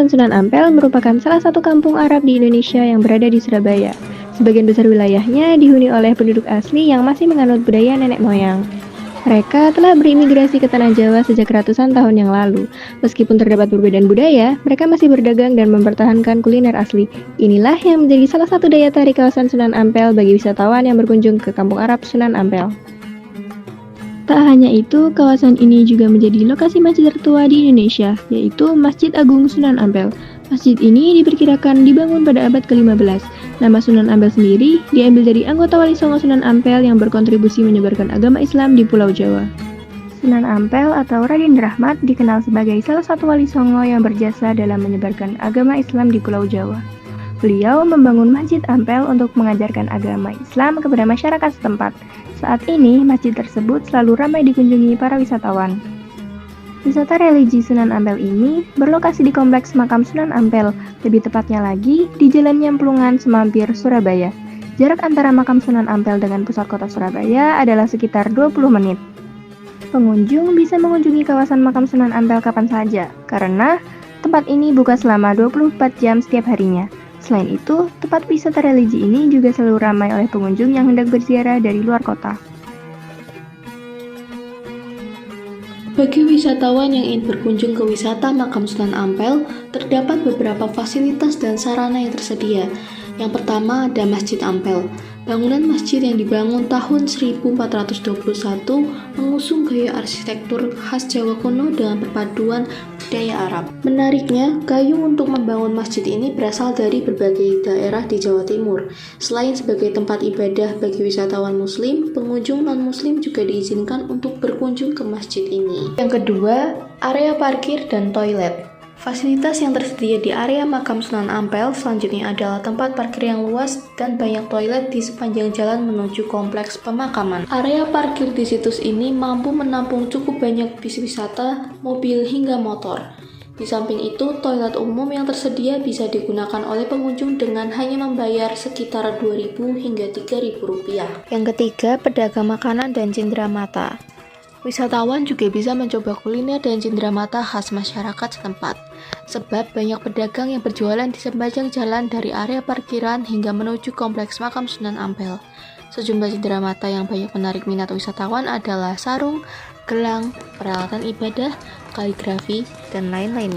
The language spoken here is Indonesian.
kawasan Sunan Ampel merupakan salah satu kampung Arab di Indonesia yang berada di Surabaya. Sebagian besar wilayahnya dihuni oleh penduduk asli yang masih menganut budaya nenek moyang. Mereka telah berimigrasi ke Tanah Jawa sejak ratusan tahun yang lalu. Meskipun terdapat perbedaan budaya, mereka masih berdagang dan mempertahankan kuliner asli. Inilah yang menjadi salah satu daya tarik kawasan Sunan Ampel bagi wisatawan yang berkunjung ke Kampung Arab Sunan Ampel. Tak hanya itu, kawasan ini juga menjadi lokasi masjid tertua di Indonesia, yaitu Masjid Agung Sunan Ampel. Masjid ini diperkirakan dibangun pada abad ke-15. Nama Sunan Ampel sendiri diambil dari anggota Wali Songo Sunan Ampel yang berkontribusi menyebarkan agama Islam di Pulau Jawa. Sunan Ampel atau Raden Rahmat dikenal sebagai salah satu Wali Songo yang berjasa dalam menyebarkan agama Islam di Pulau Jawa. Beliau membangun Masjid Ampel untuk mengajarkan agama Islam kepada masyarakat setempat. Saat ini, masjid tersebut selalu ramai dikunjungi para wisatawan. Wisata religi Sunan Ampel ini berlokasi di Kompleks Makam Sunan Ampel, lebih tepatnya lagi di Jalan Nyemplungan, Semampir, Surabaya. Jarak antara Makam Sunan Ampel dengan pusat kota Surabaya adalah sekitar 20 menit. Pengunjung bisa mengunjungi kawasan Makam Sunan Ampel kapan saja, karena tempat ini buka selama 24 jam setiap harinya. Selain itu, tempat wisata religi ini juga selalu ramai oleh pengunjung yang hendak berziarah dari luar kota. Bagi wisatawan yang ingin berkunjung ke wisata Makam Sunan Ampel, terdapat beberapa fasilitas dan sarana yang tersedia. Yang pertama ada Masjid Ampel. Bangunan masjid yang dibangun tahun 1421 mengusung gaya arsitektur khas Jawa kuno dengan perpaduan budaya Arab. Menariknya, kayu untuk membangun masjid ini berasal dari berbagai daerah di Jawa Timur. Selain sebagai tempat ibadah bagi wisatawan muslim, pengunjung non-muslim juga diizinkan untuk berkunjung ke masjid ini. Yang kedua, area parkir dan toilet. Fasilitas yang tersedia di area Makam Sunan Ampel selanjutnya adalah tempat parkir yang luas dan banyak toilet di sepanjang jalan menuju kompleks pemakaman. Area parkir di situs ini mampu menampung cukup banyak bis wisata, mobil hingga motor. Di samping itu, toilet umum yang tersedia bisa digunakan oleh pengunjung dengan hanya membayar sekitar Rp2.000 hingga Rp3.000. Yang ketiga, pedagang makanan dan cenderamata. Wisatawan juga bisa mencoba kuliner dan cenderamata khas masyarakat setempat, sebab banyak pedagang yang berjualan di sepanjang jalan dari area parkiran hingga menuju kompleks Makam Sunan Ampel. Sejumlah cenderamata yang banyak menarik minat wisatawan adalah sarung, gelang, peralatan ibadah, kaligrafi, dan lain-lain.